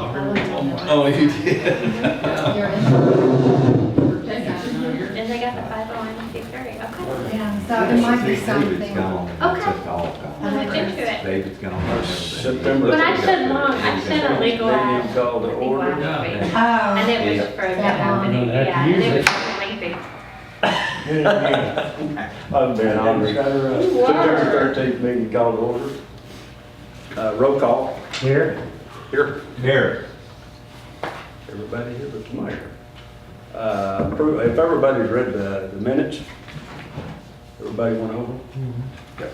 Oh, you did? And they got the 501c3, okay. Yeah, so it might be something. Okay. I'll look into it. David's gone. September. When I said long, I said a legal ad. Meeting called to order. last week. Oh. And it was for the company, yeah, and it was lengthy. I've been honored. September 13th meeting called to order. Roll call. Here. Here. Here. Everybody here but the mayor. If everybody's read the minutes, everybody went over? Okay.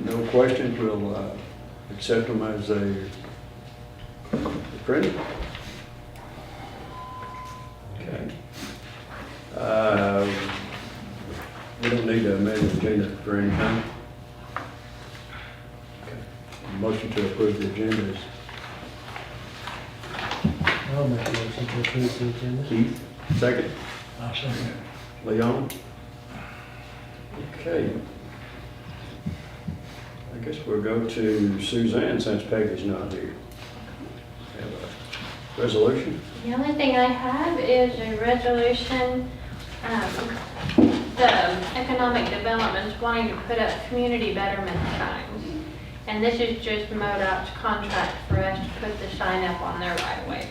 No questions, we'll accept them as they printed. Okay. We don't need to amend the agenda for anything. Okay. Motion to approve the agenda is I'll make a motion to approve the agenda. Keith, second. I'll second. Leon? Okay. I guess we'll go to Suzanne since Peggy's not here. Have a resolution? The only thing I have is a resolution, the economic development's wanting to put up community betterment signs. And this is just MoDOT's contract for us to put the sign up on their right of way.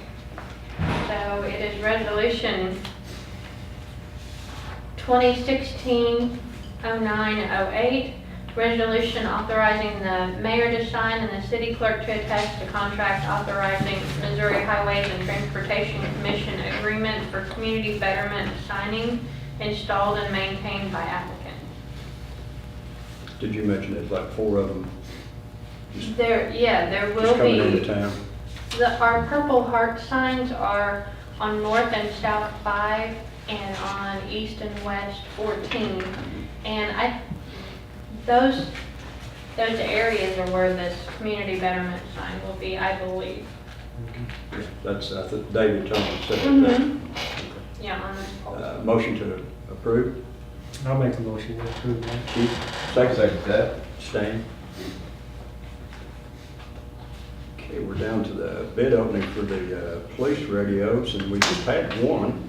So it is resolution 2016-0908, resolution authorizing the mayor to sign and the city clerk to attest the contract authorizing Missouri Highways and Transportation Commission agreement for community betterment signing installed and maintained by applicant. Did you mention there's like 4 of them There just will coming into be, town? our Purple Heart signs are on North and South 5 and on East and West 14. And those areas are where this community betterment sign will be, I believe. That's, I think David Thomas said Mhm. that. Yeah, on this pole. Motion to approve. I'll make a motion to approve that. Keith, second. Second that. Stan. Okay, we're down to the bid opening for the police radios, and we just had one.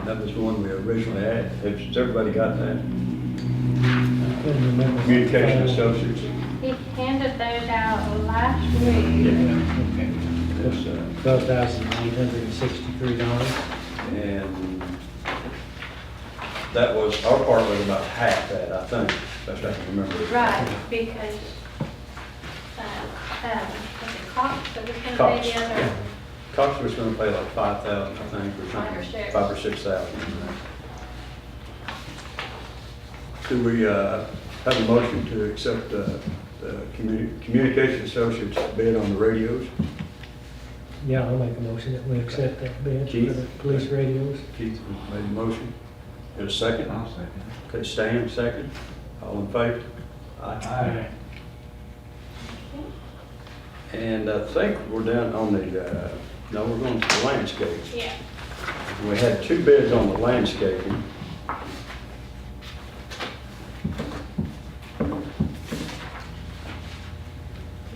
That was the one we originally had. Has everybody got that? I couldn't remember. Communication Associates. He handed those out last week. It's, $12,863. and that was, our part was about half that, I think, best I can remember. Right, because, was it Cox that was gonna Cox, pay the other? yeah. Cox was gonna pay like 5,000, I think, or something. 5 or 6. 5 or 6,000. Do we have a motion to accept the Communication Associates bid on the radios? Yeah, I'll make a motion that we accept that bid for Keith? the police radios. Keith made a motion. Get a second? I'll second. Okay, Stan, second. All in favor? Aye. And I think we're down on the, no, we're going to the landscape. Yeah. We had 2 bids on the landscaping.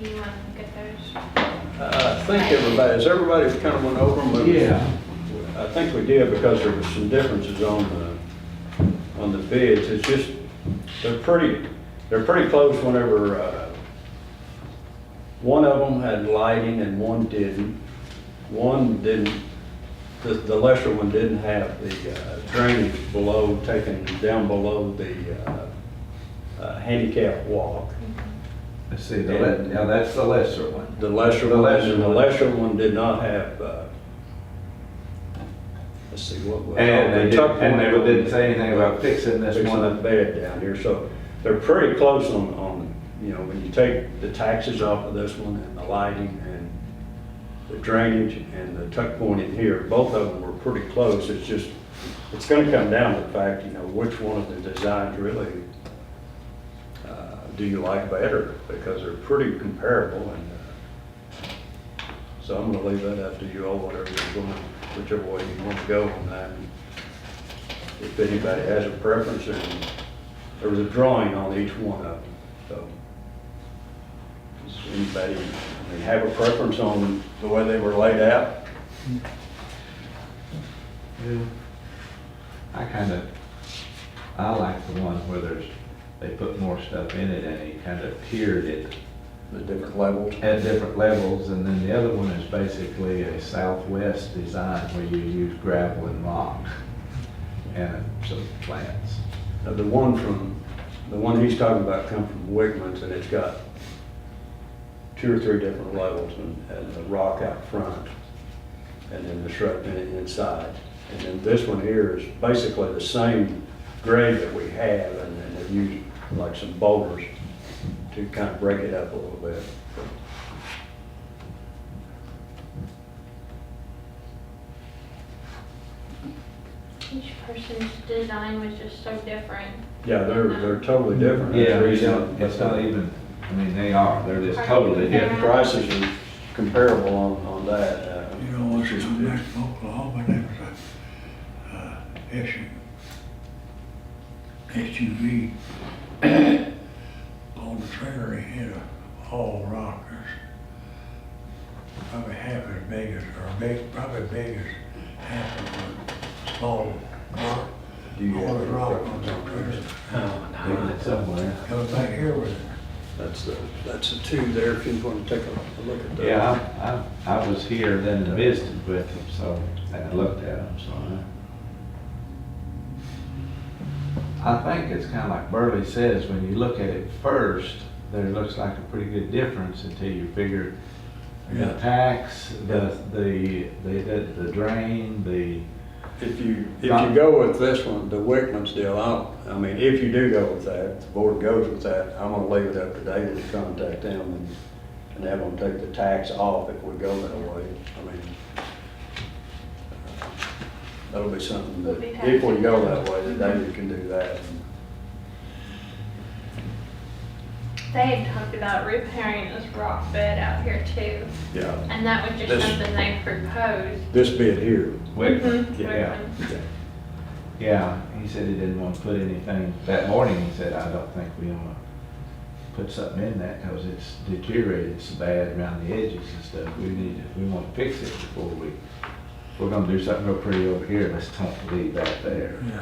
Do you want to look at those? I think has everybody kind of went over them? Yeah. I think we did because there was some differences on the bids. It's just, they're pretty close whenever, one of them had lighting and one didn't. One didn't, the lesser one didn't have the drainage below, taken down below the handicap walk. Let's see, now that's the lesser one. The lesser The one, lesser and the one. lesser one did not have, let's see, what was. And they the tuck didn't, point didn't say anything about fixing this fixing one that up. bed down here, so they're pretty close on, you know, when you take the taxes off of this one and the lighting and the drainage and the tuck point in here, both of them were pretty close. It's just, it's gonna come down to the fact, you know, which one of the designs really do you like better, because they're pretty comparable, and so I'm gonna leave that up to you all, whatever you're going, whichever way you want to go on that. If anybody has a preference, and there was a drawing on each one of them, so. Does anybody, I mean, have a preference on the way they were laid out? Yeah. I like the one where they put more stuff in it and he kind of tiered it The different levels? at different levels. And then the other one is basically a southwest design where you use gravel and rock and some plants. Now, the one he's talking about come from Wickman's, and it's got 2 or 3 different levels, and the rock out front, and then the shrub inside. And then this one here is basically the same grade that we have, and then they use like some boulders to kind of break it up a little bit. Each person's design was just so different. Yeah, they're totally different. That's Yeah, the you reason. don't, it's not even, I mean, they're just Are totally you Yeah, different. the prices are comparable on that. You know, once you come back from Oklahoma, there was a SUV on the trailer. He had all rockers, probably half as big as, probably big as half of a small car. Do you All have the any rock preference on on the those? trailer. Leaving it somewhere. Comes back here with it. That's the 2 there, if you want to take a look at those. Yeah, I was here then and visited with them, so I looked at them, so. I think it's kind of like Burley says, when you look at it first, there looks like a pretty good difference until you figure the Yeah. tax, the drain, If you go with this one, the Wickman's deal, I mean, if you do go with that, if the board goes with that, I'm gonna leave it up to David to contact them and have them take the tax off if we go that way. I mean, that'll be something that, if we go that way, that David can do that. They had talked about repairing this rock bed out here too, Yeah, and that was just This- something they proposed. this bit here, Wickman, Mhm, yeah. Wickman. Yeah, he said he didn't want to put anything, that morning he said, I don't think we want to put something in that because it's deteriorated so bad around the edges and stuff. We want to fix it before we're going to do something real pretty over here, let's don't leave that there. Yeah.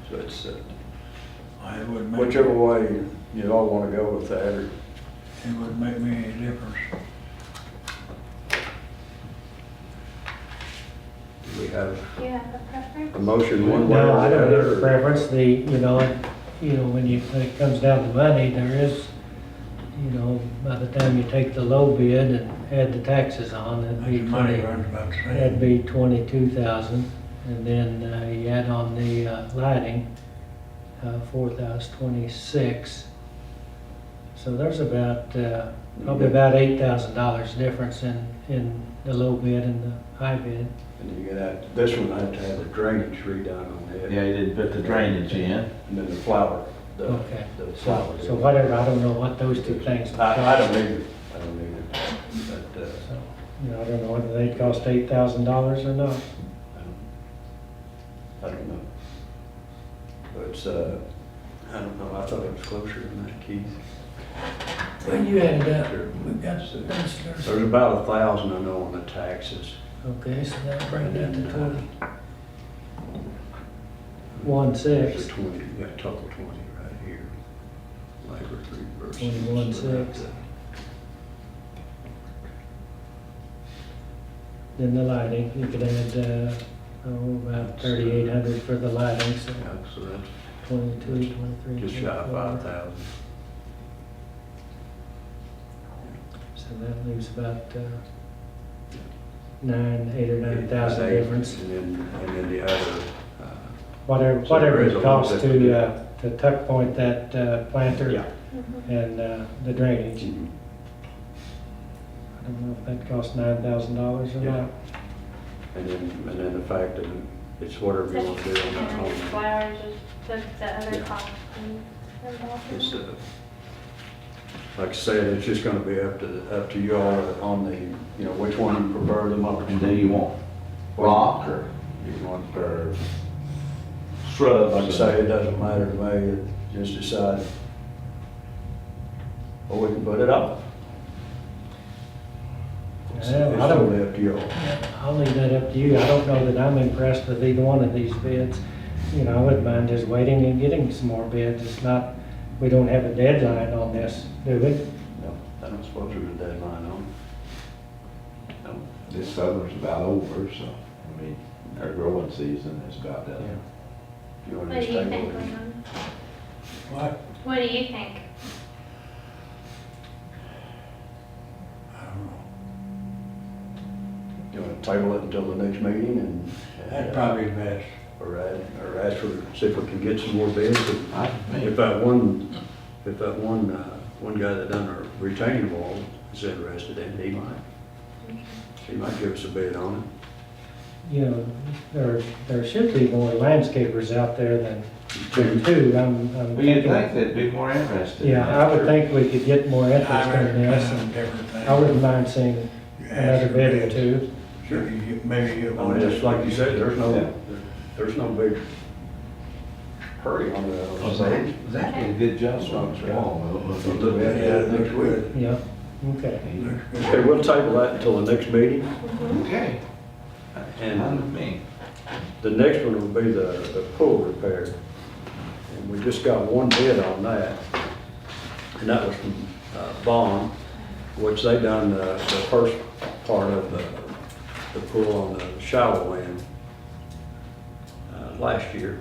so it's, It wouldn't make, whichever way you all wanna go with that, or it wouldn't make me any difference. do we have You have a preference? a motion one way No, or I the don't have a other? preference, when it comes down to money, there is, by the time you take the low bid and add the taxes on, The money runs about the that'd same. be 22,000. And then you add on the lighting, 4,026. So there's probably about $8,000 difference in the low bid and the high bid. And you get this one, I have to have the drainage redone on it. Yeah, he didn't put the drainage in. And then the flower, Okay. the flower. So whatever, I don't know what those 2 things would cost. I don't need it, but, So, I don't know whether they'd cost $8,000 or not. I don't know. But it's, I don't know, I thought it was closer than that, Keith. When you add it up, We've got There's about 1,000 I know on the taxes. okay, so that'll bring that to 20. There's 1.6. 20, you got total 20 right here. Labor 3 versus. 21.6. Then the lighting, you could add, about 3,800 for the lighting, so Yeah, so that's 22, 23. just shy of 24. 5,000. So that leaves about 8 or 9,000 difference. And then the other, Whatever So there is it a costs little bit to tuck point that planter yeah. Mhm. and the drainage. Mhm. I don't know if that costs $9,000 or Yeah. not. And then the fact that it's whatever you want to do on that And home. flowers is the other Yeah. cost. It's, like I said, it's just gonna be up to you all on the, which one you prefer the most. And do you want rock or You want, shrubs? like I say, it doesn't matter to me, just decide. Or we can put it off. It's Well, I don't- totally up to you all. I'll leave that up to you. I don't know that I'm impressed with either one of these bids. You know, I wouldn't mind just waiting and getting some more bids. It's not, we don't have a deadline on this, do we? No, I don't suppose there's a deadline on it. No. This summer's about over, so, I mean, our growing season is about done. You want What to do you just think, table it? Leon? What? What do you think? I don't know. You want to table it until the next meeting and? That's probably best. Or ask for, see if we can get some more bids. And I If think, that one guy that done our retaining wall is interested in it, he might give us a bid on You know, there should be more landscapers out there than two. I'm well, you'd thinking. think they'd be more interested. in Yeah, that. I would think we could get more interest I in reckon this, kind of and different thing. I wouldn't mind seeing You another ask for bid or bids. two. Sure, you get, maybe get it. I one. mean, it's like you said, Yeah. there's no big hurry on Well, that. Zach did a good job on the wall. We'll look at it next week. Yeah, okay. Looks good. Okay, we'll table that until the next meeting. Okay. And- Fine with me. The next one will be the pool repair. And we just got one bid on that. And that was from Bond, which they done the first part of the pool on the shallow end last year.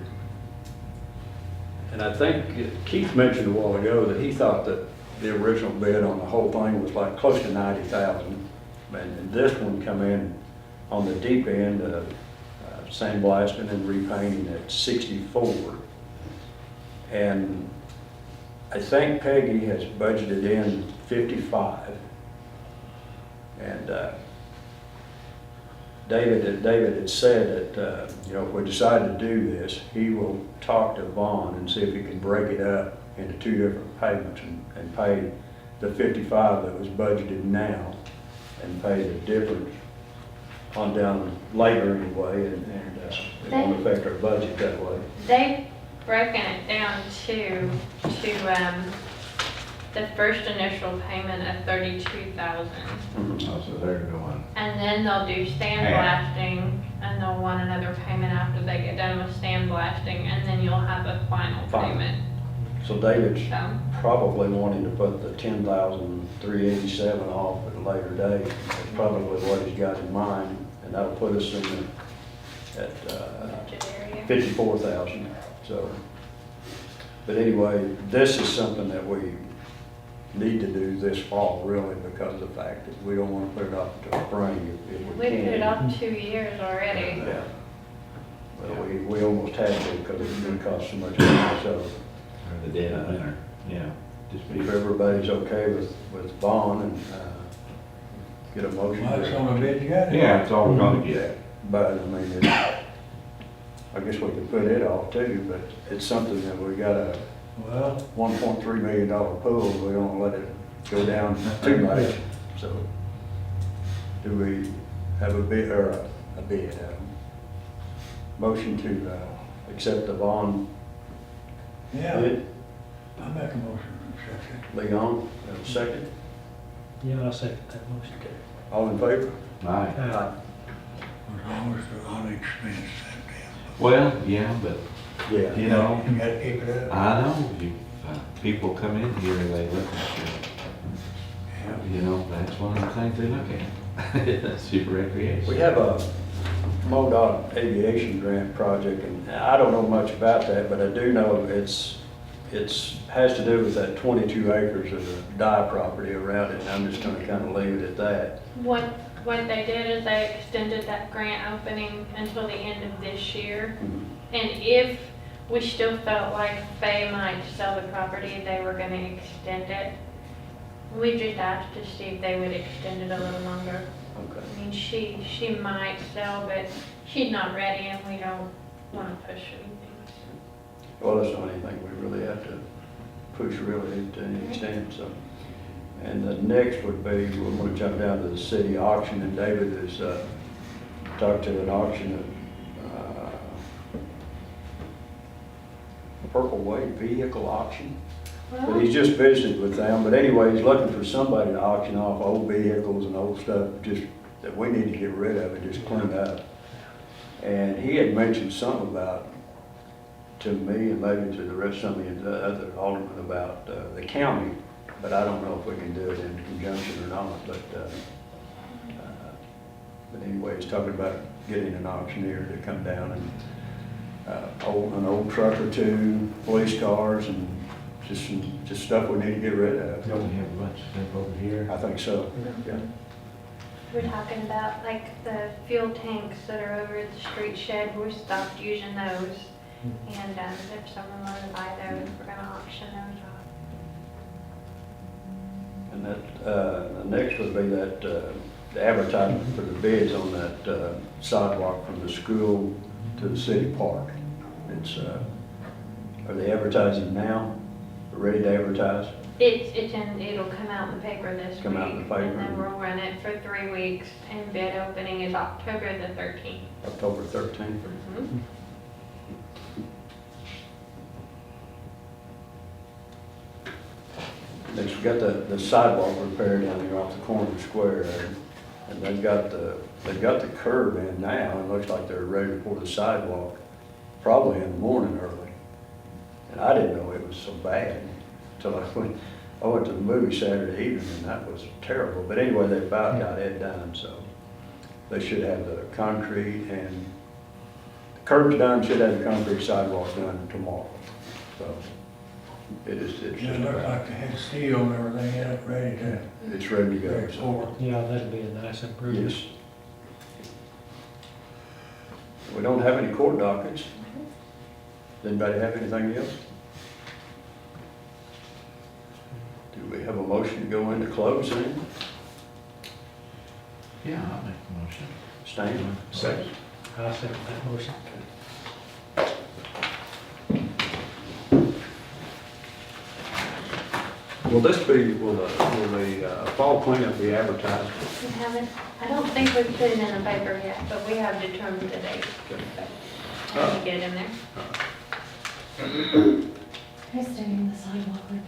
And I think Keith mentioned a while ago that he thought that the original bid on the whole thing was like close to 90,000. And this one come in on the deep end, sandblasting and repainting at 64. And I think Peggy has budgeted in 55. And David had said that, you know, if we decide to do this, he will talk to Vaughn and see if he can break it up into two different payments and pay the 55 that was budgeted now and pay the difference on down later anyway, and it won't affect our budget that way. They've broken it down to the first initial payment of 32,000. Oh, so they're going, And then they'll do sandblasting, and they'll want another payment after they get done with sandblasting, and then you'll have a final Final. payment. So David's So, probably wanting to put the 10,387 off at a later date. That's probably what he's got in mind, and that'll put us at budget area. 54,000. So, but anyway, this is something that we need to do this fall, really, because of the fact that we don't want to put it off until spring if we We can. put it off 2 years already. Yeah. Well, we almost had to because it's going to cost so much money, so. or the dead of winter, yeah. Just be, If everybody's okay with Vaughn and get a motion. Well, that's on the bid you got. yeah, that's all we're gonna get. But, I mean, I guess we could put it off too, but it's something that we got a Well, $1.3 million pool, we don't let it go down too much, so. Do we have a bid, or a bid, motion to accept the Vaughn yeah, bid? I make a motion to accept it. Leon, have a second? Yeah, I'll second that motion. Okay. All in favor? Aye. As long as they're on expense, that damn. Well, yeah, but, Yeah. you know, You gotta keep it up. I know, you, people come in here and they look at Yeah. you know, that's one of the things they look at. Super recreation. We have a MoDOT aviation grant project, and I don't know much about that, but I do know it's has to do with that 22 acres of dye property around it, and I'm just gonna kind of leave it at that. What they did is they extended that grant opening until the end of this year. And if we still felt like they might sell the property, they were gonna extend it. We just asked to see if they would extend it a little longer. Okay. I mean, she might sell, but she's not ready and we don't wanna push anything. Well, that's not anything we really have to push really to any extent, so. And the next would be, we're gonna jump down to the city auction, and David has talked to an auction at Purple Wave Vehicle Auction. But he's just visited with them, but anyway, he's looking for somebody to auction off old vehicles and old stuff, just that we need to get rid of and just clean up. And he had mentioned something about, to me and maybe to the rest, some of the other aldermen about the county, but I don't know if we can do it in conjunction or not, but anyway, he's talking about getting an auctioneer to come down and an old truck or two, police cars, and just stuff we need to get rid of. Don't we have a bunch of stuff over here? I think so, yeah. We're talking about like the fuel tanks that are over at the street shed, we stopped using those. And if someone wanted to buy those, we're gonna auction those off. And that, the next would be that, the advertisement for the bids on that sidewalk from the school to the city park. It's, are they advertising now? They're ready to advertise? It'll come out in the paper this week. Come out in the paper. And then we'll run it for 3 weeks, and bid opening is October the 13th. October 13th. Mhm. Next, we got the sidewalk repair down here off the corner of the square there. And they've got the curb in now, and it looks like they're ready to pour the sidewalk, probably in the morning early. And I didn't know it was so bad until I went to the movie Saturday evening, and that was terrible. But anyway, they about got it done, so they should have the concrete and the curb's done, should have the concrete sidewalk done tomorrow. So it's Just just looked about, like they had steel and everything in it, ready to it's ready to go. go So, forward. Yeah, that'd be a nice improvement. yes. We don't have any court dockets. Does anybody have anything else? Do we have a motion to go into closing? Yeah, I'll make the motion. Stan? Second. I second that motion. Will the fall cleanup be advertised? We haven't, I don't think we've put it in the paper yet, but we have determined the date. So, I can get it in there. Who's doing the sidewalk repair?